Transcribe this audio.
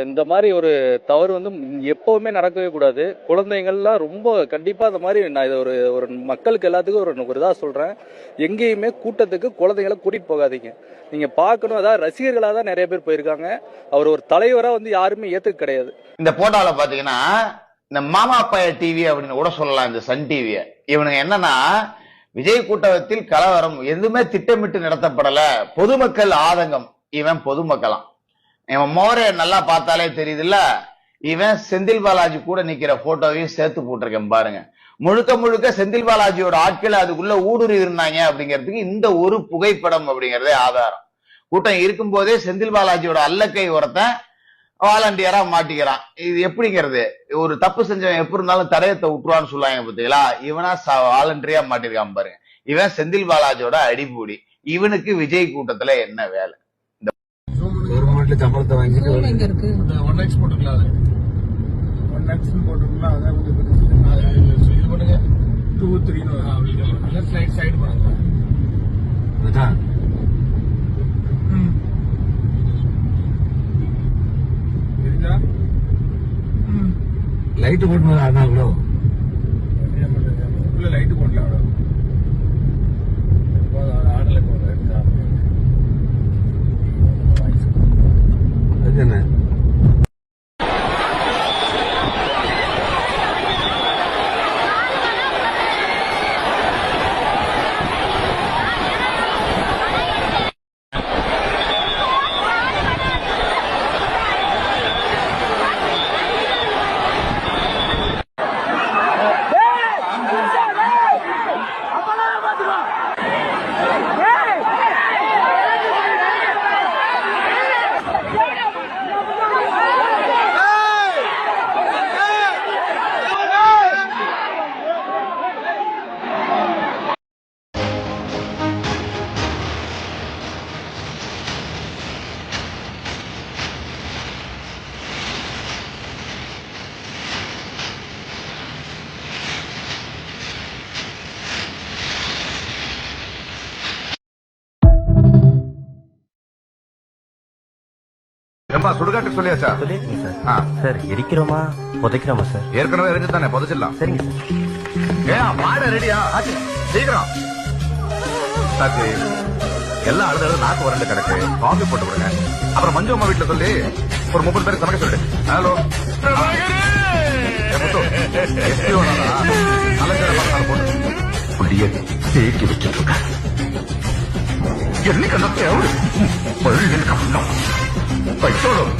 இந்த மாதிரி ஒரு தவறு வந்து எப்பவுமே நடக்கவே கூடாது. குழந்தைங்கள்லாம் ரொம்ப கண்டிப்பா அந்த மாதிரி நான் இதை ஒரு ஒரு மக்களுக்கு எல்லாத்துக்கும் ஒரு இதாக சொல்றேன். எங்கேயுமே கூட்டத்துக்கு குழந்தைங்களை கூட்டிட்டு போகாதீங்க. நீங்க பார்க்கணும், அதாவது ரசிகர்களாக தான் நிறைய பேர் போயிருக்காங்க. அவர் ஒரு தலைவரா வந்து யாருமே ஏத்துக்க கிடையாது. இந்த போட்டோல பாத்தீங்கன்னா இந்த மாமா பைய டிவி அப்படின்னு கூட சொல்லலாம். இந்த சன் டிவிய இவனுங்க என்னன்னா, விஜய் கூட்டத்தில் கலவரம் எதுவுமே திட்டமிட்டு நடத்தப்படல, பொதுமக்கள் ஆதங்கம். இவன் பொதுமக்களாம். இவன் மோரே நல்லா பார்த்தாலே தெரியுது இல்ல. இவன் செந்தில் பாலாஜி கூட நிக்கிற போட்டோவையும் சேர்த்து போட்டிருக்கேன் பாருங்க. முழுக்க முழுக்க செந்தில் பாலாஜியோட ஆட்கள் அதுக்குள்ள ஊடுருவி இருந்தாங்க அப்படிங்கிறதுக்கு இந்த ஒரு புகைப்படம் அப்படிங்கறதே ஆதாரம். கூட்டம் இருக்கும் போதே செந்தில் பாலாஜியோட அல்லக்கை ஒருத்தன் வாலண்டியரா மாட்டிக்கிறான். இது எப்படிங்கிறது? ஒரு தப்பு செஞ்சவன் எப்படி இருந்தாலும் தடயத்தை விட்டுருவான்னு சொல்லுவாங்க பாத்தீங்களா? இவனா வாலண்டியரா மாட்டிருக்கான் பாருங்க. இவன் செந்தில் பாலாஜியோட அடிப்பூடி. இவனுக்கு விஜய் கூட்டத்துல என்ன வேலை? சம்பளத்தை வாங்கிட்டு 1x போட்டுக்கலாம். 1x போட்டுக்கலாம். அதான் இது பண்ணுங்க 2 3 சைடு பண்ணுங்க. அதான் லைட் போட்டு ஆனாங்களோ உள்ள லைட் போடலாம். ஆடல என்ன சுடுகாட்டுக்கு சொல்லியாச்சா? சொல்லிருக்கீங்க சார். சார் எரிக்கிறோமா புதைக்கிறோமா சார்? ஏற்கனவே எரிஞ்சு தானே, புதைச்சிடலாம். சரிங்க சார். ஏன் மாட ரெடியா? சீக்கிரம். எல்லா அழுது நாக்கு வறண்டு கிடக்கு. காஃபி போட்டு கொடுங்க. அப்புறம் மஞ்சு அம்மா வீட்டுல சொல்லி ஒரு 30 பேருக்கு சமைக்க சொல்லிடு. ஹலோ புள்ளிய தேக்கி வச்சுட்டு இருக்க என்னைக்கு அந்த தேவை பள்ளி கண்ணம் பைத்தோடும்